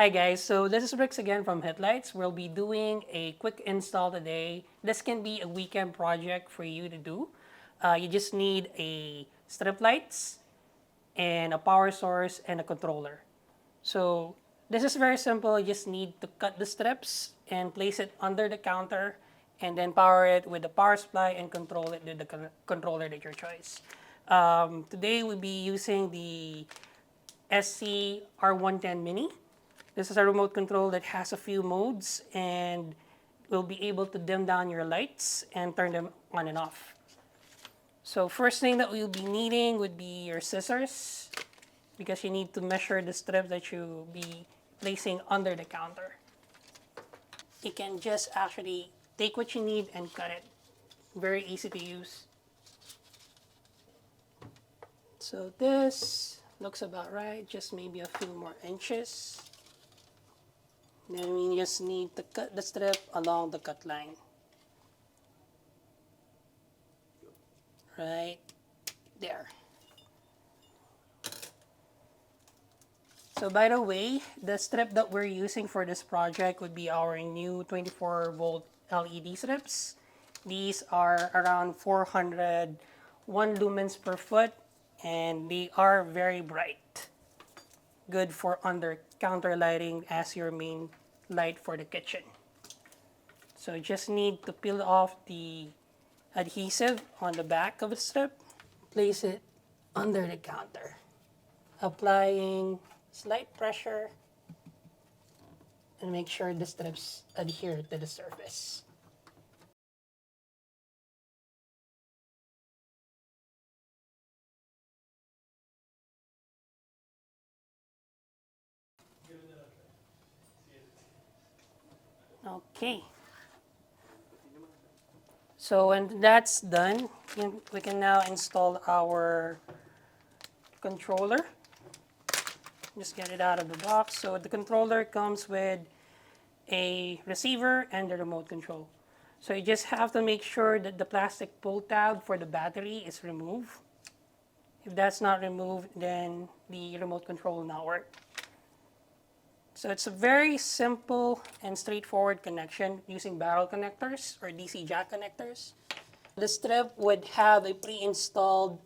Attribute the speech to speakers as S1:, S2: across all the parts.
S1: Hi guys, so this is Rix again from HitLights. We'll be doing a quick install today. This can be a weekend project for you to do. You just need a strip lights and a power source and a controller. So this is very simple. You just need to cut the strips and place it under the counter and then power it with the power supply and control it with the controller at your choice. Today we'll be using the SC R110 Mini. This is a remote control that has a few modes and will be able to dim down your lights and turn them on and off. So first thing that we'll be needing would be your scissors because you need to measure the strip that you'll be placing under the counter. You can just actually take what you need and cut it. Very easy to use. So this looks about right, just maybe a few more inches. Then we just need to cut the strip along the cut line. Right there. So by the way, the strip that we're using for this project would be our new 24-volt LED strips. These are around 401 lumens per foot and they are very bright. Good for under counter lighting as your main light for the kitchen. So just need to peel off the adhesive on the back of the strip. Place it under the counter. Applying slight pressure and make sure the strips adhere to the surface. Okay. So when that's done, we can now install our controller. Just get it out of the box. So the controller comes with a receiver and the remote control. So you just have to make sure that the plastic pull tab for the battery is removed. If that's not removed, then the remote control will not work. So it's a very simple and straightforward connection using barrel connectors or DC jack connectors. The strip would have a pre-installed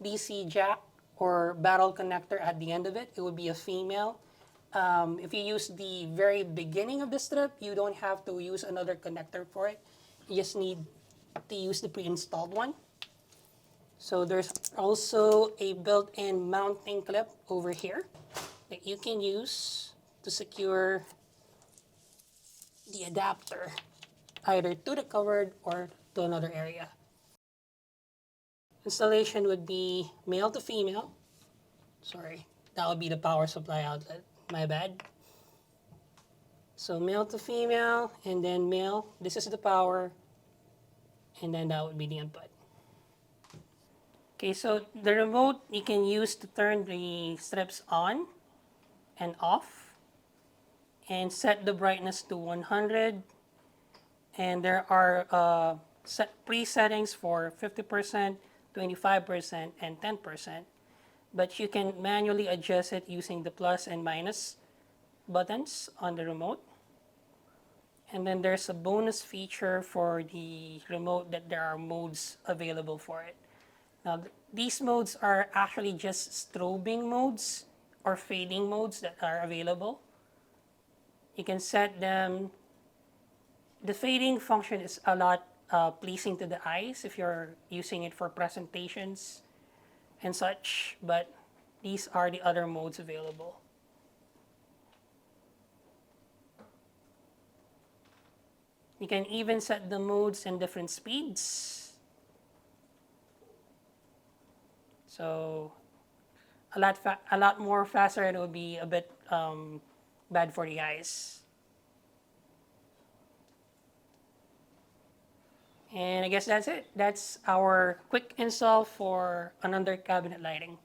S1: DC jack or barrel connector at the end of it. It would be a female. If you use the very beginning of the strip, you don't have to use another connector for it. You just need to use the pre-installed one. So there's also a built-in mounting clip over here that you can use to secure the adapter either to the cupboard or to another area. Installation would be male to female. Sorry, that would be the power supply outlet. My bad. So male to female and then male. This is the power and then that would be the input. Okay, so the remote you can use to turn the strips on and off and set the brightness to 100. And there are pre-settings for 50%, 25%, and 10%. But you can manually adjust it using the plus and minus buttons on the remote. And then there's a bonus feature for the remote that there are modes available for it. Now, these modes are actually just strobing modes or fading modes that are available. You can set them. The fading function is a lot pleasing to the eyes if you're using it for presentations and such, but these are the other modes available. You can even set the modes in different speeds. So a lot more faster, it will be a bit bad for the eyes. And I guess that's it. That's our quick install for an under cabinet lighting.